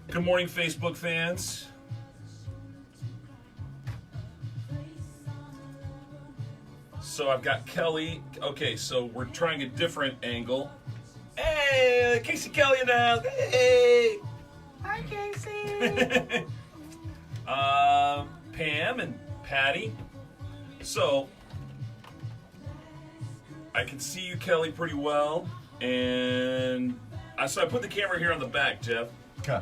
Good morning, Facebook fans. So I've got Kelly. Okay, so we're trying a different angle. Hey, Casey Kelly in the house. Hey. Hi, Casey. Pam and Patty. So I can see you, Kelly, pretty well. And so I put the camera here on the back, Jeff. Okay.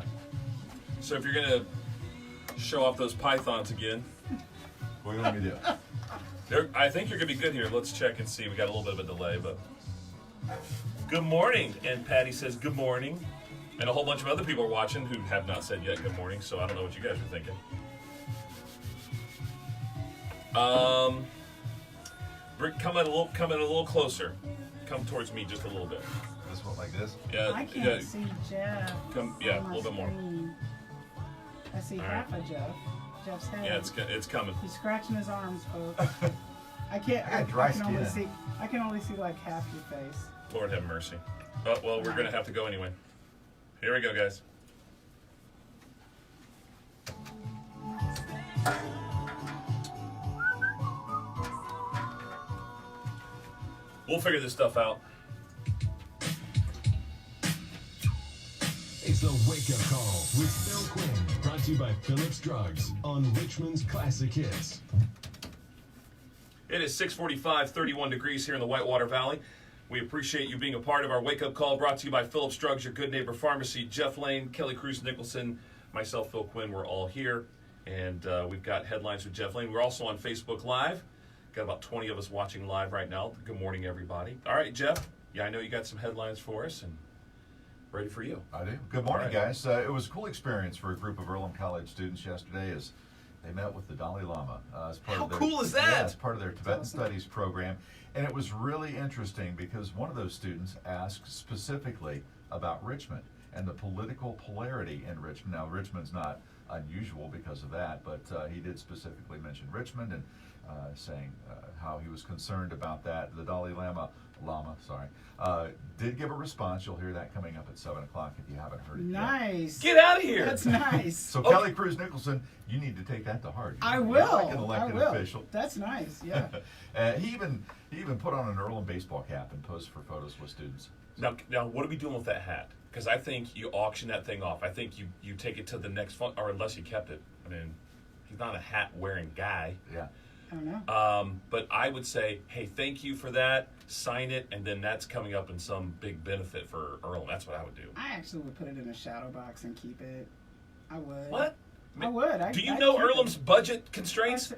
So if you're going to show off those pythons again. What do you want me to do? I think you're going to be good here. Let's check and see. We got a little bit of a delay, but... Good morning. And Patty says good morning. And a whole bunch of other people are watching who have not said yet good morning, so I don't know what you guys are thinking. Rick, come in a little closer. Come towards me just a little bit. This one like this? Yeah. I can't see Jeff. A little bit more. I see half of Jeff. Jeff's head. Yeah, it's coming. He's scratching his arms, folks. I can't. I got dry can skin. I can only see like half your face. Lord have mercy. Oh, well, we're going to have to go anyway. Here we go, guys. We'll figure this stuff out. It's the Wake Up Call with Phil Quinn, brought to you by Phillips Drugs on Richmond's Classic Hits. It is 6:45, 31 degrees here in the Whitewater Valley. We appreciate you being a part of our Wake Up Call, brought to you by Phillips Drugs, your good neighbor pharmacy. Jeff Lane, Kelly Cruz Nicholson, myself, Phil Quinn, we're all here. And we've got headlines with Jeff Lane. We're also on Facebook Live. Got about 20 of us watching live right now. Good morning, everybody. All right, Jeff. Yeah, I know you got some headlines for us, and ready for you. I do. Good morning, guys. It was a cool experience for a group of Earlham College students yesterday as they met with the Dalai Lama. As part How of their, cool is that? Yeah, as part of their Tibetan Studies program. And it was really interesting because one of those students asked specifically about Richmond and the political polarity in Richmond. Now, Richmond's not unusual because of that, but he did specifically mention Richmond and saying how he was concerned about that. The Dalai Lama did give a response. You'll hear that coming up at 7 o'clock if you haven't heard it yet. Nice. Get out of here. That's nice. So Kelly Cruz Nicholson, you need to take that to heart. I You're will. like an elected official. That's nice. Yeah. He even put on an Earlham baseball cap and posed for photos with students. Now, what are we doing with that hat? Because I think you auction that thing off. I think you take it to the next fun, or unless you kept it. I mean, he's not a hat-wearing guy. Yeah. I don't know. But I would say, hey, thank you for that. Sign it, and then that's coming up in some big benefit for Earlham. That's what I would do. I actually would put it in a shadow box and keep it. I would. What? I would. Do you know Earlham's budget constraints?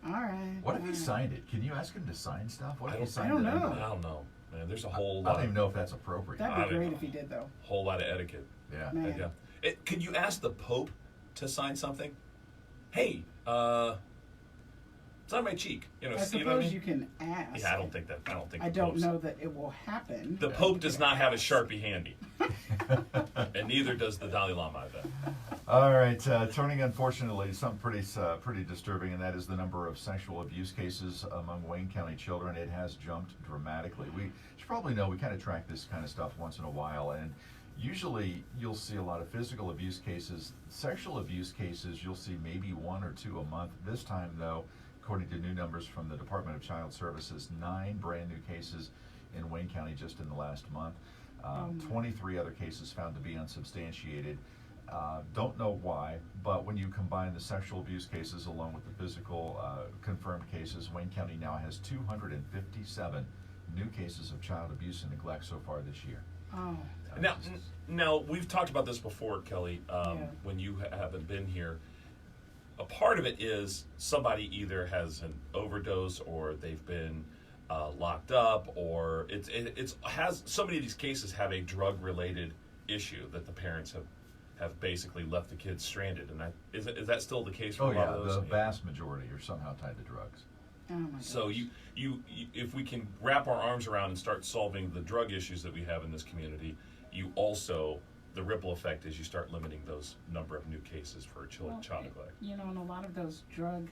All right. What if he signed it? Can you ask him to sign stuff? What if he I signed don't it? know. I don't know, man. There's a whole I lot. don't even know if that's appropriate. That'd be great if he did, though. Whole lot of etiquette. Yeah. Man. Yeah. Could you ask the Pope to sign something? Hey, it's on my cheek. I You know what I suppose mean? you can ask. Yeah, I don't think. I don't know that it will happen. The Pope does not have a Sharpie handy, and neither does the Dalai Lama. I bet. All right, turning unfortunately to something pretty disturbing, and that is the number of sexual abuse cases among Wayne County children. It has jumped dramatically. We should probably know we kind of track this kind of stuff once in a while, and usually you'll see a lot of physical abuse cases. Sexual abuse cases, you'll see maybe 1 or 2 a month. This time, though, according to new numbers from the Department of Child Services, 9 brand new cases in Wayne County just in the last month. 23 other cases found to be unsubstantiated. Don't know why, but when you combine the sexual abuse cases along with the physical confirmed cases, Wayne County now has 257 new cases of child abuse and neglect so far this year. Oh. Now we've talked about this before, Kelly. When you haven't been here, a part of it is somebody either has an overdose or they've been locked up, or it's so many of these cases have a drug-related issue that the parents have basically left the kids stranded. And is that still the case for a lot of those? The vast majority are somehow tied to drugs. Oh my gosh. So you if we can wrap our arms around and start solving the drug issues that we have in this community, you also, the ripple effect is you start limiting those number of new cases for child neglect. You know, and a lot of those drug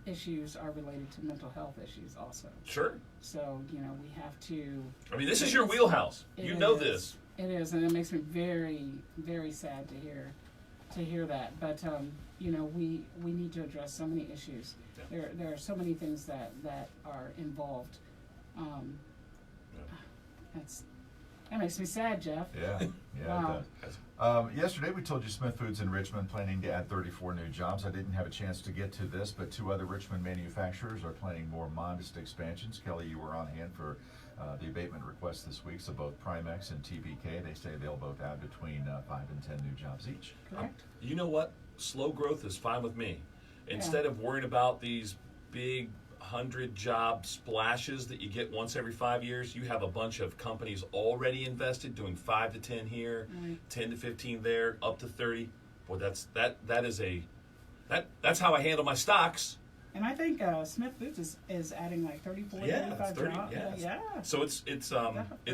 issues are related to mental health issues also. Sure. So, we have to. I mean, this is your wheelhouse. It You know is. this. It is, and it makes me very, very sad to hear that. But we need to address so many issues. Yeah. There are so many things that are involved. That makes me sad, Jeff. Yeah, Wow. it does. Yesterday we told you Smith Foods in Richmond planning to add 34 new jobs. I didn't have a chance to get to this, but 2 other Richmond manufacturers are planning more modest expansions. Kelly, you were on hand for the abatement request this week, so both Primex and TBK, they say they'll both add between 5 and 10 new jobs each. Correct. You know what? Slow growth is fine with me. Instead of worrying about these big 100-job splashes that you get once every 5 years, you have a bunch of companies already invested, doing 5 to 10 here, 10 to 15 there, up to 30. Boy, that's how I handle my stocks. And I think Smith Foods is adding like 34, 35 jobs. Yeah. So it's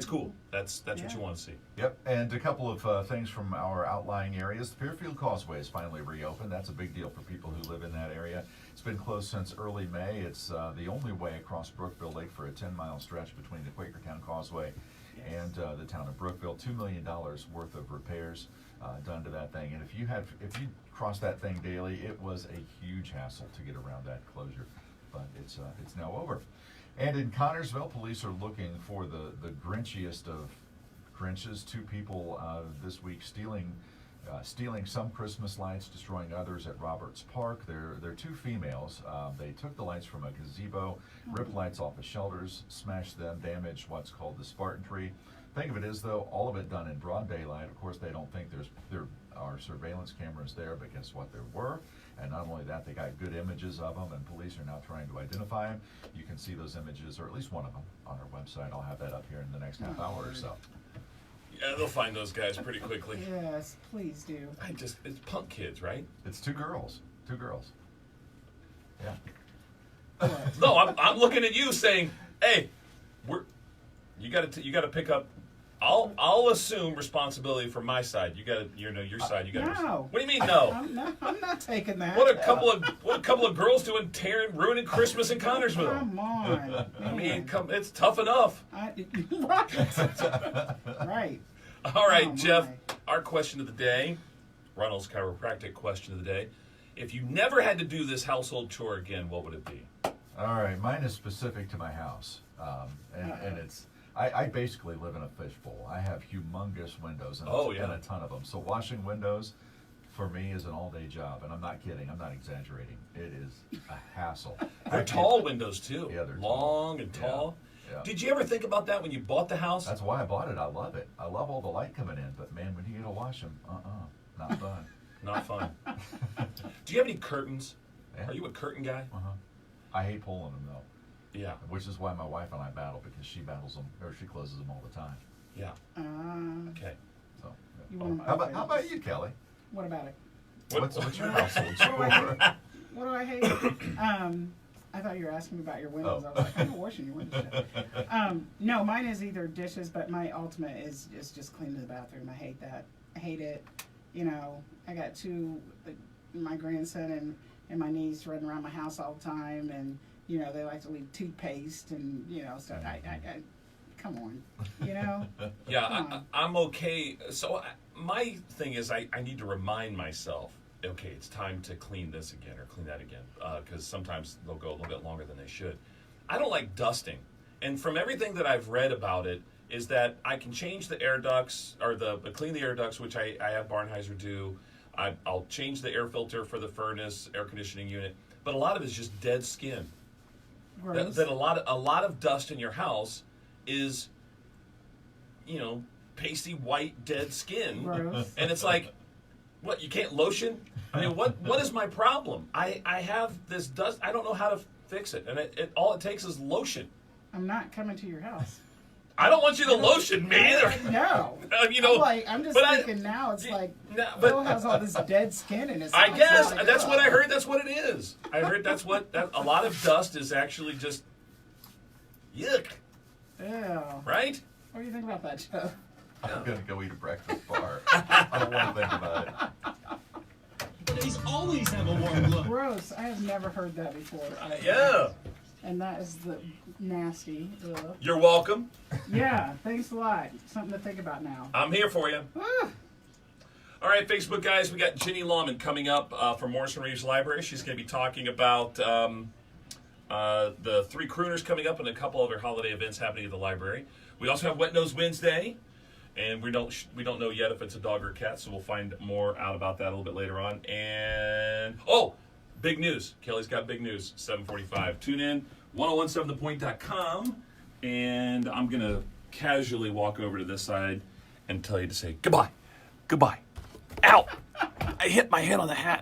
cool. That's what you want to see. Yep, and a couple of things from our outlying areas. The Fairfield Causeway is finally reopened. That's a big deal for people who live in that area. It's been closed since early May. It's the only way across Brookville Lake for a 10-mile stretch between the Quakertown Causeway and the town of Brookville. $2 million worth of repairs done to that thing. And if you cross that thing daily, it was a huge hassle to get around that closure. But it's now over. And in Connersville, police are looking for the grinchiest of Grinches. 2 people this week stealing some Christmas lights, destroying others at Roberts Park. They're 2 females. They took the lights from a gazebo, ripped lights off of shelters, smashed them, damaged what's called the Spartan tree. Thing of it is, though, all of it done in broad daylight. Of course, they don't think there are surveillance cameras there, but guess what? There were. And not only that, they got good images of them, and police are now trying to identify them. You can see those images, or at least one of them, on our website. I'll have that up here in the next half hour or so. Yeah, they'll find those guys pretty quickly. Yes, please do. It's punk kids, right? It's 2 girls. 2 girls. Yeah. No, I'm looking at you saying, hey, you got to pick up. I'll assume responsibility for my side. You got to, your side. You got to. No. What do you mean no? I'm not taking that. What a couple of girls doing, ruining Christmas in Connersville. Come on. I mean, it's tough enough. Right. All right, Oh, Jeff. my. Our question of the day, Runnels Chiropractic question of the day. If you never had to do this household chore again, what would it be? All right, mine is specific to my house, and it's. I basically live in a fishbowl. I have humongous windows and a ton of them. So washing windows, for me, is an all-day job, and I'm not kidding. I'm not exaggerating. It is a hassle. They're tall windows too. Yeah, they're long and tall. Yeah. Did you ever think about that when you bought the house? That's why I bought it. I love it. I love all the light coming in, but man, when you get to wash them, not fun. Not fun. Do you have any curtains? Yeah. Are you a curtain guy? I hate pulling them though. Yeah. Which is why my wife and I battle, because she battles them, or she closes them all the time. Yeah. Okay. So. You want 'em How open. about you, Kelly? What about it? What's your household chore? What do I hate? I thought you were asking me about your windows. Oh. I was like, I'm washing your windows. No, mine is either dishes, but my ultimate is just cleaning the bathroom. I hate that. I hate it. I got 2, my grandson and my niece running around my house all the time, and they like to leave toothpaste and so I come on, Yeah, Come on. I'm okay. So my thing is I need to remind myself, okay, it's time to clean this again or clean that again, because sometimes they'll go a little bit longer than they should. I don't like dusting, and from everything that I've read about it is that I can change the air ducts or clean the air ducts, which I have Barnheiser do. I'll change the air filter for the furnace, air conditioning unit, but a lot of it is just dead skin. gross. That a lot of dust in your house is, pasty white dead skin, Gross. and it's like, what, you can't lotion? I mean, what is my problem? I have this dust. I don't know how to fix it, and it all it takes is lotion. I'm not coming to your house. I don't want you to lotion me either. No. I'm just thinking now. It's like Phil has all this dead skin in his house. I guess Like, that's what I heard. That's what it is. I heard that's what a lot of dust is actually just yuck, Ew. right? What do you think about that, Joe? I'm gonna go eat a breakfast bar. I don't want to think about it. face always have a warm glow. Gross. I have never heard that before. Yeah. And that is the nasty. Ugh. You're welcome. Yeah, thanks a lot. Something to think about now. I'm here for you. Ah. All right, Facebook guys, we got Ginny Lawman coming up from Morrison Reeves Library. She's going to be talking about the Three Crooners coming up and a couple other holiday events happening at the library. We also have Wet Nose Wednesday, and we don't know yet if it's a dog or a cat, so we'll find more out about that a little bit later on. And big news. Kelly's got big news. 7:45. Tune in. 1017thepoint.com, and I'm gonna casually walk over to this side and tell you to say goodbye. Goodbye. Ow! I hit my head on the hat.